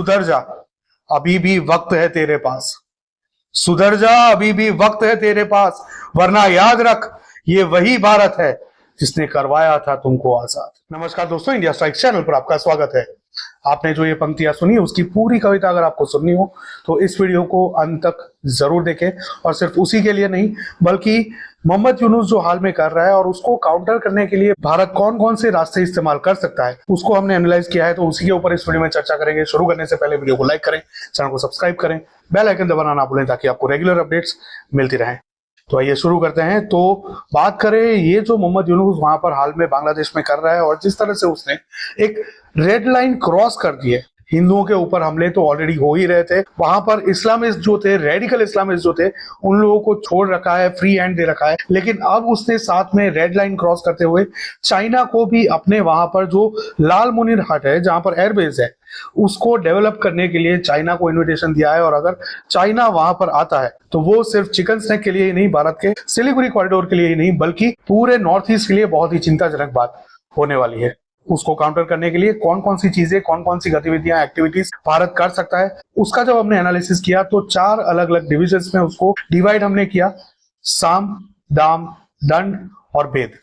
सुधर जा, अभी भी वक्त है तेरे पास। सुधर जा, अभी भी वक्त है तेरे पास, वरना याद रख ये वही भारत है जिसने करवाया था तुमको आजाद। नमस्कार दोस्तों, इंडिया स्ट्राइक चैनल पर आपका स्वागत है। आपने जो ये पंक्तियां सुनी उसकी पूरी कविता अगर आपको सुननी हो तो इस वीडियो को अंत तक जरूर देखें। और सिर्फ उसी के लिए नहीं बल्कि मोहम्मद यूनुस जो हाल में कर रहा है और उसको काउंटर करने के लिए भारत कौन कौन से रास्ते इस्तेमाल कर सकता है उसको हमने एनालाइज किया है। तो उसी के ऊपर इस वीडियो में चर्चा करेंगे। शुरू करने से पहले वीडियो को लाइक करें, चैनल को सब्सक्राइब करें, बेल आइकन दबाना ना भूलें ताकि आपको रेगुलर अपडेट्स मिलती रहें। तो आइए शुरू करते हैं। तो बात करें ये जो मोहम्मद यूनुस वहां पर हाल में बांग्लादेश में कर रहा है और जिस तरह से उसने एक रेड लाइन क्रॉस कर दी है। हिंदुओं के ऊपर हमले तो ऑलरेडी हो ही रहे थे, वहां पर इस्लामिस्ट जो थे, रेडिकल इस्लामिस्ट जो थे, उन लोगों को छोड़ रखा है, फ्री हैंड दे रखा है। लेकिन अब उसने साथ में रेड लाइन क्रॉस करते हुए चाइना को भी अपने वहां पर जो लाल मुनीर हट है जहां पर एयरबेस है उसको डेवलप करने के लिए चाइना को इन्विटेशन दिया है। और अगर चाइना वहां पर आता है तो वो सिर्फ चिकन स्नैक के लिए ही नहीं, भारत के सिलीगुड़ी कॉरिडोर के लिए ही नहीं बल्कि पूरे नॉर्थ ईस्ट के लिए बहुत ही चिंताजनक बात होने वाली है। उसको काउंटर करने के लिए कौन कौन सी चीजें, कौन कौन सी गतिविधियां, एक्टिविटीज भारत कर सकता है उसका जब हमने एनालिसिस किया तो 4 अलग अलग डिविजन्स में उसको डिवाइड हमने किया। साम, दाम, दंड और भेद।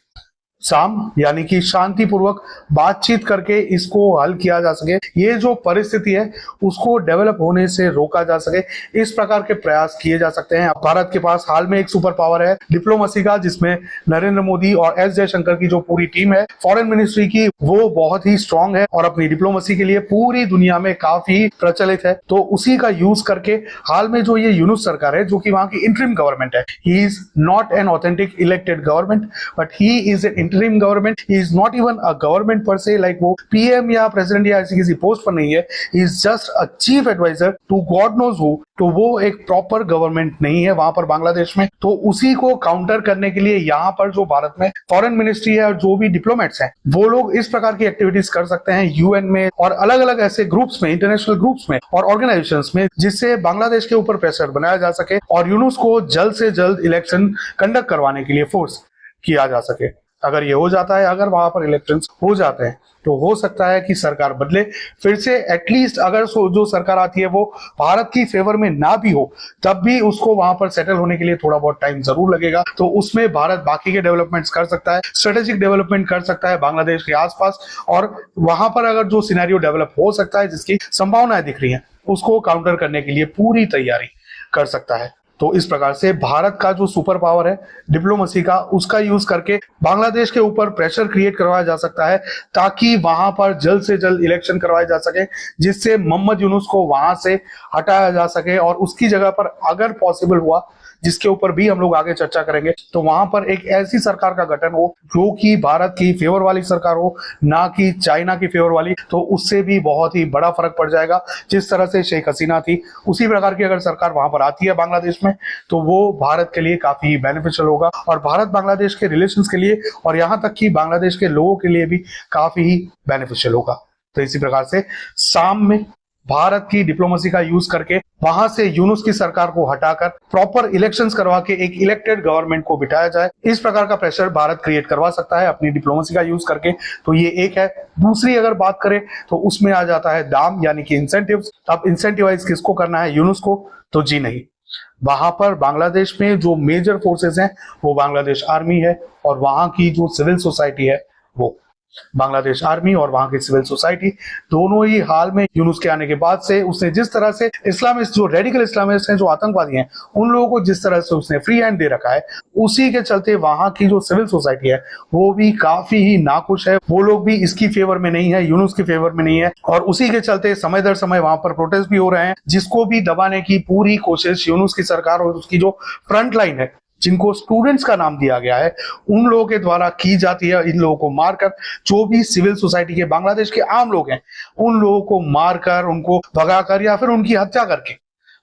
साम यानी कि शांतिपूर्वक बातचीत करके इसको हल किया जा सके, ये जो परिस्थिति है उसको डेवलप होने से रोका जा सके, इस प्रकार के प्रयास किए जा सकते हैं। भारत के पास हाल में एक सुपर पावर है डिप्लोमेसी का, जिसमें नरेंद्र मोदी और एस जयशंकर की जो पूरी टीम है फॉरेन मिनिस्ट्री की, वो बहुत ही स्ट्रांग है और अपनी डिप्लोमेसी के लिए पूरी दुनिया में काफी प्रचलित है। तो उसी का यूज करके हाल में जो ये यूनुस सरकार है जो कि वहां की इंटरिम गवर्नमेंट है, he is not an authentic elected government but he is an interim government. He is not even a government पर से, लाइक वो पीएम या प्रेसिडेंट या ऐसी किसी पोस्ट पर नहीं है। He is just a chief adviser to God knows who. तो वो एक प्रॉपर गवर्नमेंट नहीं है वहां पर बांग्लादेश में। तो उसी को काउंटर करने के लिए यहाँ पर जो भारत में फॉरेन मिनिस्ट्री है और जो भी डिप्लोमेट्स हैं वो लोग इस प्रकार की एक्टिविटीज कर सकते हैं यूएन में और अलग अलग ऐसे ग्रुप्स में, इंटरनेशनल ग्रुप्स में और ऑर्गेनाइजेशंस में, जिससे बांग्लादेश के ऊपर प्रेशर बनाया जा सके और यूनुस को जल्द से जल्द इलेक्शन कंडक्ट करवाने के लिए फोर्स किया जा सके। अगर ये हो जाता है, अगर वहां पर इलेक्शंस हो जाते हैं तो हो सकता है कि सरकार बदले फिर से। एटलीस्ट अगर जो सरकार आती है वो भारत की फेवर में ना भी हो तब भी उसको वहां पर सेटल होने के लिए थोड़ा बहुत टाइम जरूर लगेगा। तो उसमें भारत बाकी के डेवलपमेंट्स कर सकता है, स्ट्रेटेजिक डेवलपमेंट कर सकता है बांग्लादेश के आसपास। और वहां पर अगर जो सिनेरियो डेवलप हो सकता है जिसकी संभावनाएं दिख रही हैं उसको काउंटर करने के लिए पूरी तैयारी कर सकता है। तो इस प्रकार से भारत का जो सुपर पावर है डिप्लोमेसी का, उसका यूज करके बांग्लादेश के ऊपर प्रेशर क्रिएट करवाया जा सकता है ताकि वहां पर जल्द से जल्द इलेक्शन करवाए जा सके, जिससे मोहम्मद यूनुस को वहां से हटाया जा सके। और उसकी जगह पर अगर पॉसिबल हुआ, जिसके ऊपर भी हम लोग आगे चर्चा करेंगे, तो वहां पर एक ऐसी सरकार का गठन हो जो कि भारत की फेवर वाली सरकार हो, ना कि चाइना की फेवर वाली। तो उससे भी बहुत ही बड़ा फर्क पड़ जाएगा। जिस तरह से शेख हसीना थी उसी प्रकार की अगर सरकार वहां पर आती है बांग्लादेश में तो वो भारत के लिए काफी बेनिफिशियल होगा और भारत बांग्लादेश के रिलेशंस के लिए और यहां तक कि बांग्लादेश के लोगों के लिए भी काफी ही बेनिफिशियल होगा। तो इसी प्रकार से शाम में भारत की डिप्लोमेसी का यूज करके वहां से यूनुस की सरकार को हटाकर प्रॉपर इलेक्शंस करवा के एक इलेक्टेड गवर्नमेंट को बिठाया जाए, इस प्रकार का प्रेशर भारत क्रिएट करवा सकता है अपनी डिप्लोमेसी का यूज करके। तो ये एक है। दूसरी अगर बात करें तो उसमें आ जाता है दाम यानी कि इंसेंटिव्स। अब इंसेंटिवाइज किसको करना है, यूनुस को? तो जी नहीं, वहां पर बांग्लादेश में जो मेजर फोर्सेस हैं वो बांग्लादेश आर्मी है और वहां की जो सिविल सोसाइटी है वो बांग्लादेश आर्मी और वहां की सिविल सोसाइटी दोनों ही हाल में यूनुस के आने के बाद से उसने जिस तरह से इस्लामिस्ट, जो रेडिकल इस्लामिस्ट हैं, जो आतंकवादी हैं, उन लोगों को जिस तरह से उसने फ्री हैंड दे रखा है, उसी के चलते वहां की जो सिविल सोसाइटी है वो भी काफी ही नाखुश है। वो लोग भी इसकी फेवर में नहीं है, यूनुस की फेवर में नहीं है और उसी के चलते समय दर समय वहां पर प्रोटेस्ट भी हो रहे हैं, जिसको भी दबाने की पूरी कोशिश यूनुस की सरकार और उसकी जो फ्रंट लाइन है, जिनको स्टूडेंट्स का नाम दिया गया है, उन लोगों के द्वारा की जाती है। इन लोगों को मारकर, जो भी सिविल सोसाइटी के बांग्लादेश के आम लोग हैं उन लोगों को मारकर, उनको भगाकर या फिर उनकी हत्या करके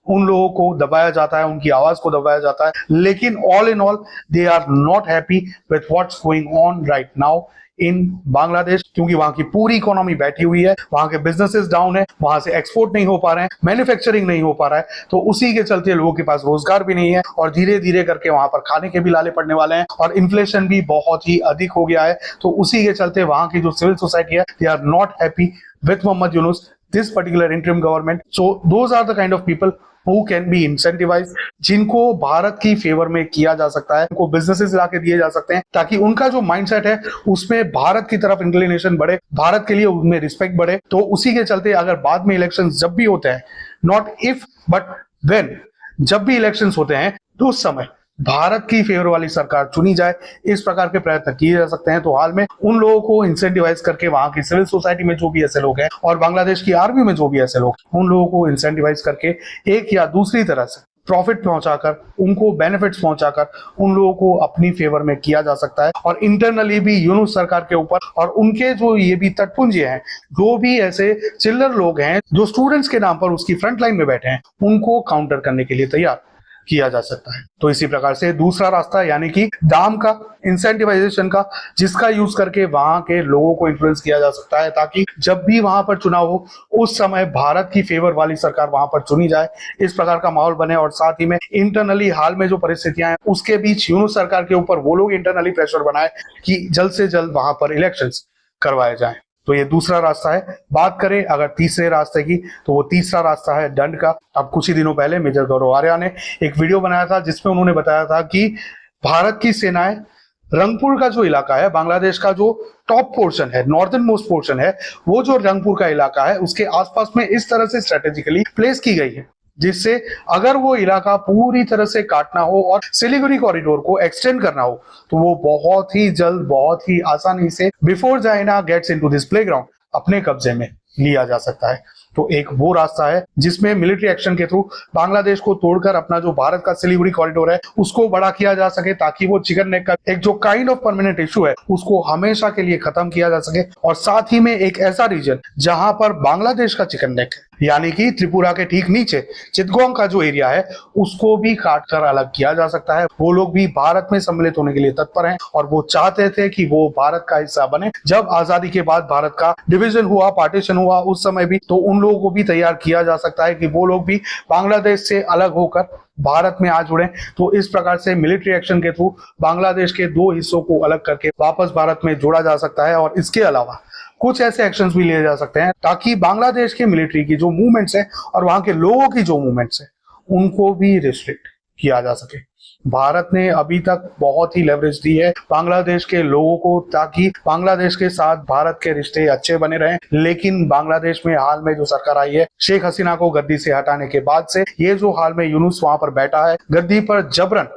उन लोगों को दबाया जाता है, उनकी आवाज को दबाया जाता है। लेकिन all in all they are not happy with what's going on right now in Bangladesh, क्योंकि वहां की पूरी इकोनॉमी बैठी हुई है, वहां के बिजनेसेस डाउन है, वहां से एक्सपोर्ट नहीं हो पा रहे हैं, मैन्युफैक्चरिंग नहीं हो पा रहा है। तो उसी के चलते लोगों के पास रोजगार भी नहीं है और धीरे धीरे करके वहां पर खाने के भी लाले पड़ने वाले हैं और इन्फ्लेशन भी बहुत ही अधिक हो गया है। तो उसी के चलते वहां की जो सिविल सोसाइटी है, they are not happy with Muhammad Yunus this particular interim government. So those are the kind of people who can be incentivized, जिनको भारत की फेवर में किया जा सकता है, उनको बिजनेसेस लाके दिए जा सकते हैं ताकि उनका जो माइंडसेट है उसमें भारत की तरफ इंक्लिनेशन बढ़े, भारत के लिए उनमें रिस्पेक्ट बढ़े। तो उसी के चलते अगर बाद में इलेक्शंस जब भी होते हैं, नॉट इफ बट व्हेन, जब भी इलेक्शंस होते हैं तो उस समय भारत की फेवर वाली सरकार चुनी जाए, इस प्रकार के प्रयत्न किए जा सकते हैं। तो हाल में उन लोगों को इंसेंटिवाइज करके, वहां की सिविल सोसाइटी में जो भी ऐसे लोग हैं और बांग्लादेश की आर्मी में जो भी ऐसे लोग, उन लोगों को इंसेंटिवाइज करके एक या दूसरी तरह से प्रॉफिट पहुंचाकर, उनको बेनिफिट्स पहुंचाकर उन लोगों को अपनी फेवर में किया जा सकता है। और इंटरनली भी यूनुस सरकार के ऊपर और उनके जो ये भी तटपुंजे हैं, जो भी ऐसे चिल्लर लोग हैं जो स्टूडेंट्स के नाम पर उसकी फ्रंट लाइन में बैठे हैं, उनको काउंटर करने के लिए तैयार किया जा सकता है। तो इसी प्रकार से दूसरा रास्ता यानी कि दाम का, इंसेंटिवाइजेशन का, जिसका यूज करके वहां के लोगों को इन्फ्लुएंस किया जा सकता है ताकि जब भी वहां पर चुनाव हो उस समय भारत की फेवर वाली सरकार वहां पर चुनी जाए, इस प्रकार का माहौल बने। और साथ ही में इंटरनली हाल में जो परिस्थितियां हैं उसके बीच यूनुस सरकार के ऊपर वो लोग इंटरनली प्रेशर बनाए कि जल्द से जल्द वहां पर इलेक्शंस करवाए जाएं। तो ये दूसरा रास्ता है। बात करें अगर तीसरे रास्ते की, तो वो तीसरा रास्ता है दंड का। अब कुछ ही दिनों पहले मेजर गौरव आर्या ने एक वीडियो बनाया था जिसमें उन्होंने बताया था कि भारत की सेनाएं रंगपुर का जो इलाका है, बांग्लादेश का जो टॉप पोर्शन है, नॉर्दर्न मोस्ट पोर्शन है, वो जो रंगपुर का इलाका है उसके आसपास में इस तरह से स्ट्रेटेजिकली प्लेस की गई है जिससे अगर वो इलाका पूरी तरह से काटना हो और सिलीगुड़ी कॉरिडोर को एक्सटेंड करना हो तो वो बहुत ही जल्द, बहुत ही आसानी से before China gets into this playground अपने कब्जे में लिया जा सकता है। तो एक वो रास्ता है जिसमें मिलिट्री एक्शन के थ्रू बांग्लादेश को तोड़कर अपना जो भारत का सिलीगुड़ी कॉरिडोर है उसको बड़ा किया जा सके ताकि वो चिकन नेक का एक जो काइंड ऑफ परमानेंट इशू है उसको हमेशा के लिए खत्म किया जा सके। और साथ ही में एक ऐसा रीजन जहां पर बांग्लादेश का चिकन नेक है, यानी कि त्रिपुरा के ठीक नीचे चितगोंग का जो एरिया है उसको भी काट कर अलग किया जा सकता है। वो लोग भी भारत में सम्मिलित होने के लिए तत्पर हैं और वो चाहते थे कि वो भारत का हिस्सा बने। जब आजादी के बाद भारत का डिवीजन हुआ, पार्टीशन हुआ, उस समय भी तो उन लोगों को भी तैयार किया जा सकता है कि वो लोग भी बांग्लादेश से अलग होकर भारत में आ जुड़े। तो इस प्रकार से मिलिट्री एक्शन के थ्रू बांग्लादेश के दो हिस्सों को अलग करके वापस भारत में जोड़ा जा सकता है। और इसके अलावा कुछ ऐसे एक्शंस भी लिए जा सकते हैं ताकि बांग्लादेश के मिलिट्री की जो मूवमेंट्स है और वहां के लोगों की जो मूवमेंट्स है उनको भी रिस्ट्रिक्ट किया जा सके। भारत ने अभी तक बहुत ही लेवरेज दी है बांग्लादेश के लोगों को ताकि बांग्लादेश के साथ भारत के रिश्ते अच्छे बने रहें। लेकिन बांग्लादेश में हाल में जो सरकार आई है शेख हसीना को गद्दी से हटाने के बाद से, ये जो हाल में यूनुस वहां पर बैठा है गद्दी पर जबरन,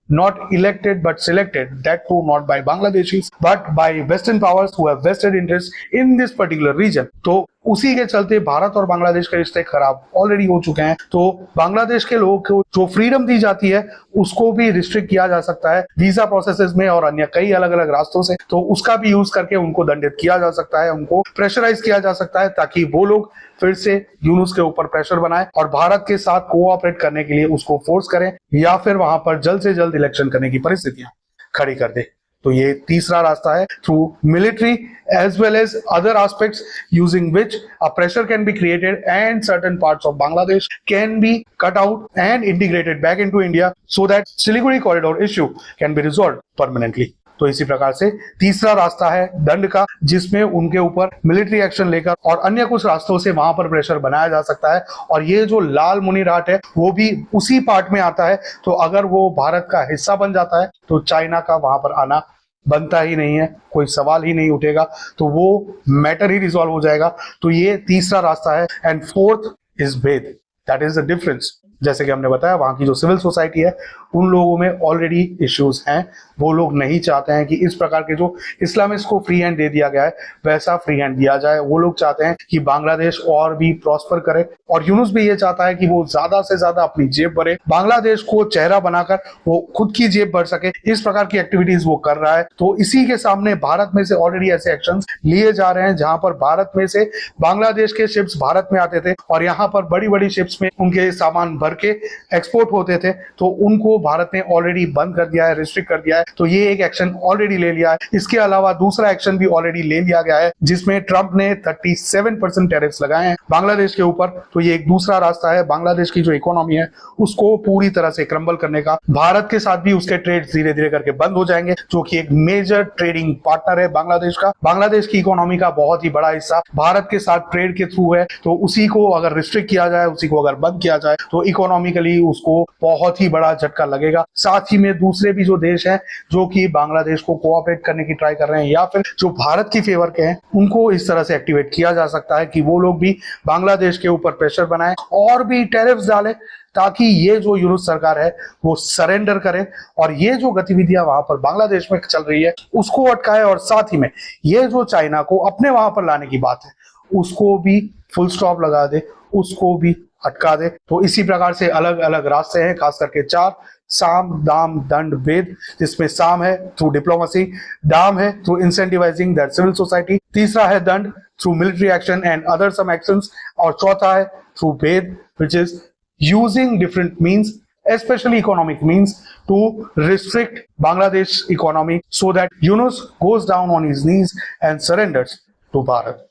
not elected but selected, that too not by Bangladeshis but by Western powers who have vested interest in this particular region। तो उसी के चलते भारत और बांग्लादेश के रिश्ते खराब ऑलरेडी हो चुके हैं। तो बांग्लादेश के लोगों को जो फ्रीडम दी जाती है उसको भी रिस्ट्रिक्ट किया जा सकता है वीजा प्रोसेसेस में और अन्य कई अलग अलग रास्तों से। तो उसका भी यूज करके उनको दंडित किया जा सकता है, उनको प्रेशराइज किया जा सकता है ताकि वो लोग फिर से यूनुस के ऊपर प्रेशर बनाए और भारत के साथ कोऑपरेट करने के लिए उसको फोर्स करें या फिर वहां पर जल्द से जल्द इलेक्शन करने की परिस्थितियां खड़ी कर दे। तो ये तीसरा रास्ता है through military as well as other aspects using which a pressure can be created and certain parts of Bangladesh can be cut out and integrated back into India so that Siliguri corridor issue can be resolved permanently। तो इसी प्रकार से तीसरा रास्ता है दंड का जिसमें उनके ऊपर मिलिट्री एक्शन लेकर और अन्य कुछ रास्तों से वहां पर प्रेशर बनाया जा सकता है। और ये जो लाल मुनिराट है वो भी उसी पार्ट में आता है। तो अगर वो भारत का हिस्सा बन जाता है तो चाइना का वहां पर आना बनता ही नहीं है, कोई सवाल ही नहीं उठेगा, तो वो मैटर ही रिजॉल्व हो जाएगा। तो ये तीसरा रास्ता है। एंड फोर्थ इज भेद, दैट इज द डिफरेंस। जैसे कि हमने बताया वहां की जो सिविल सोसाइटी है उन लोगों में ऑलरेडी इश्यूज हैं। वो लोग नहीं चाहते हैं कि इस प्रकार के जो इस्लामिस्ट को फ्री हैंड दे दिया गया है वैसा फ्री हैंड दिया जाए। वो लोग चाहते हैं कि बांग्लादेश और भी प्रॉस्पर करे और यूनुस भी ये चाहता है कि वो ज्यादा से ज्यादा अपनी जेब भरे, बांग्लादेश को चेहरा बनाकर वो खुद की जेब भर सके। इस प्रकार की एक्टिविटीज वो कर रहा है। तो इसी के सामने भारत में से ऑलरेडी ऐसे एक्शन लिए जा रहे हैं जहां पर भारत में से बांग्लादेश के शिप्स भारत में आते थे और यहाँ पर बड़ी बड़ी शिप्स में उनके सामान भर के एक्सपोर्ट होते थे, तो उनको भारत ने ऑलरेडी बंद कर दिया है, रिस्ट्रिक्ट कर दिया है। तो ये एक एक्शन ऑलरेडी ले लिया है। इसके अलावा दूसरा एक्शन भी ऑलरेडी ले लिया गया है, जिसमें ट्रंप ने 37% टैरिफ्स लगाए हैं बांग्लादेश के ऊपर। तो ये एक दूसरा रास्ता है बांग्लादेश की जो इकोनॉमी है उसको पूरी तरह से क्रम्बल करने का। भारत के साथ भी उसके ट्रेड धीरे धीरे करके बंद हो जाएंगे, जो कि एक मेजर ट्रेडिंग पार्टनर है बांग्लादेश का। बांग्लादेश की इकोनॉमी का बहुत ही बड़ा हिस्सा भारत के साथ ट्रेड के थ्रू है, तो उसी को अगर रिस्ट्रिक्ट किया जाए, उसी को अगर बंद किया जाए, तो इकोनॉमिकली उसको बहुत ही बड़ा झटका लगेगा। साथ ही में दूसरे भी जो देश हैं जो कि बांग्लादेश को कोऑपरेट करने की ट्राई कर रहे हैं या फिर जो भारत की फेवर के हैं, उनको इस तरह से एक्टिवेट किया जा सकता है कि वो लोग भी बांग्लादेश के ऊपर प्रेशर बनाए और भी टैरिफ्स डालें, ताकि ये जो यूनुस सरकार है वो सरेंडर करे और ये जो गतिविधियां वहां पर बांग्लादेश में चल रही है उसको अटकाए। और साथ ही में ये जो चाइना को अपने वहां पर लाने की बात है उसको भी फुल स्टॉप लगा दे, उसको भी अटका दे। तो इसी प्रकार से अलग अलग रास्ते हैं, खास करके 4: साम, दाम, दंड, भेद। जिसमें साम है थ्रू डिप्लोमेसी, दाम है through incentivising that civil society, तीसरा है दंड through military action and other some actions, और चौथा है थ्रू भेद which is using different means, especially economic means, to restrict Bangladesh economy so that Yunus goes down on his knees and surrenders to Bharat.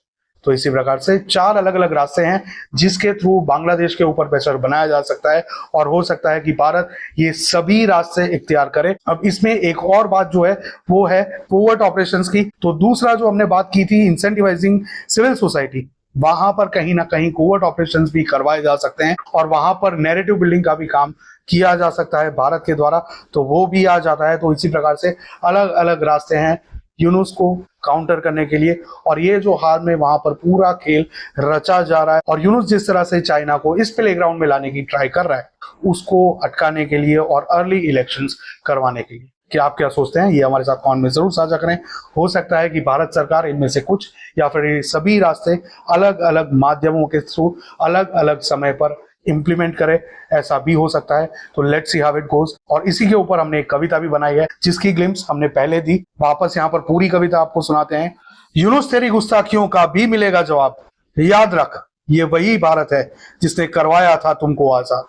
तो इसी प्रकार से 4 अलग अलग रास्ते हैं जिसके थ्रू बांग्लादेश के ऊपर प्रेशर बनाया जा सकता है और हो सकता है कि भारत ये सभी रास्ते इख्तियार करे। अब इसमें एक और बात जो है वो है कोवर्ट ऑपरेशंस की। तो दूसरा जो हमने बात की थी इंसेंटिवाइजिंग सिविल सोसाइटी, वहां पर कहीं ना कहीं कोवर्ट ऑपरेशंस भी करवाए जा सकते हैं और वहां पर नैरेटिव बिल्डिंग का भी काम किया जा सकता है भारत के द्वारा, तो वो भी आ जाता है। तो इसी प्रकार से अलग अलग रास्ते हैं यूनुस को काउंटर करने के लिए। और ये जो हाल में वहां पर पूरा खेल रचा जा रहा है और यूनुस जिस तरह से चाइना को इस प्लेग्राउंड में लाने की ट्राई कर रहा है उसको अटकाने के लिए और अर्ली इलेक्शंस करवाने के लिए। कि आप क्या सोचते हैं ये हमारे साथ कमेंट में जरूर साझा करें। हो सकता है कि भारत सरकार इनमें से कुछ या फिर ये सभी रास्ते अलग अलग माध्यमों के थ्रू अलग अलग समय पर इंप्लीमेंट करे, ऐसा भी हो सकता है। तो let's see how it goes. और इसी के ऊपर हमने एक कविता भी बनाई है जिसकी ग्लिम्स हमने पहले दी, वापस यहाँ पर पूरी कविता आपको सुनाते हैं। यूनुस तेरी गुस्ताखियों का भी मिलेगा जवाब, याद रख ये वही भारत है जिसने करवाया था तुमको आजाद।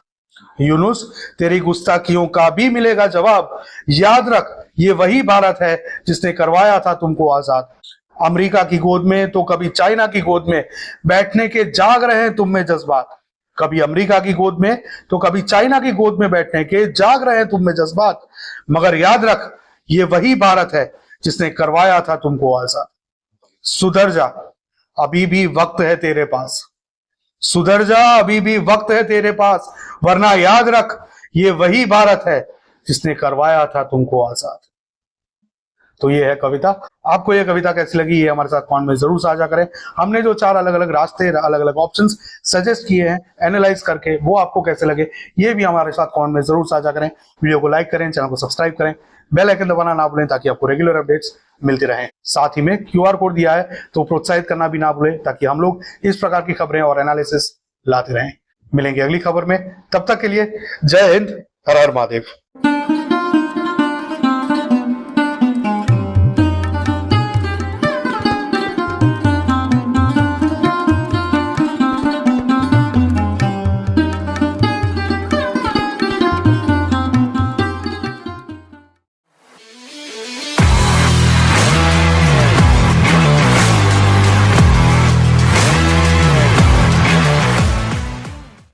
यूनुस तेरी गुस्ताखियों का भी मिलेगा जवाब, याद रख ये वही भारत है जिसने करवाया था तुमको आजाद। अमेरिका की गोद में तो कभी चाइना की गोद में बैठने के जाग रहे हैं तुम में जज्बात। कभी अमेरिका की गोद में तो कभी चाइना की गोद में बैठने के जाग रहे हैं तुम में जज्बात, मगर याद रख ये वही भारत है जिसने करवाया था तुमको आजाद। सुधर जा अभी भी वक्त है तेरे पास, सुधर जा अभी भी वक्त है तेरे पास, वरना याद रख ये वही भारत है जिसने करवाया था तुमको आजाद। तो ये है कविता। आपको ये कविता कैसी लगी ये हमारे साथ कमेंट में जरूर साझा करें। हमने जो 4 अलग अलग रास्ते अलग अलग ऑप्शंस सजेस्ट किए हैं एनालाइज करके, वो आपको कैसे लगे ये भी हमारे साथ कमेंट में जरूर साझा करें। वीडियो को लाइक करें, चैनल को सब्सक्राइब करें, बेल आइकन दबाना ना भूलें ताकि आपको रेगुलर अपडेट्स मिलती रहें। साथ ही में QR कोड दिया है तो प्रोत्साहित करना भी ना भूलें ताकि हम लोग इस प्रकार की खबरें और एनालिसिस लाते रहें। मिलेंगे अगली खबर में, तब तक के लिए जय हिंद, हर हर महादेव।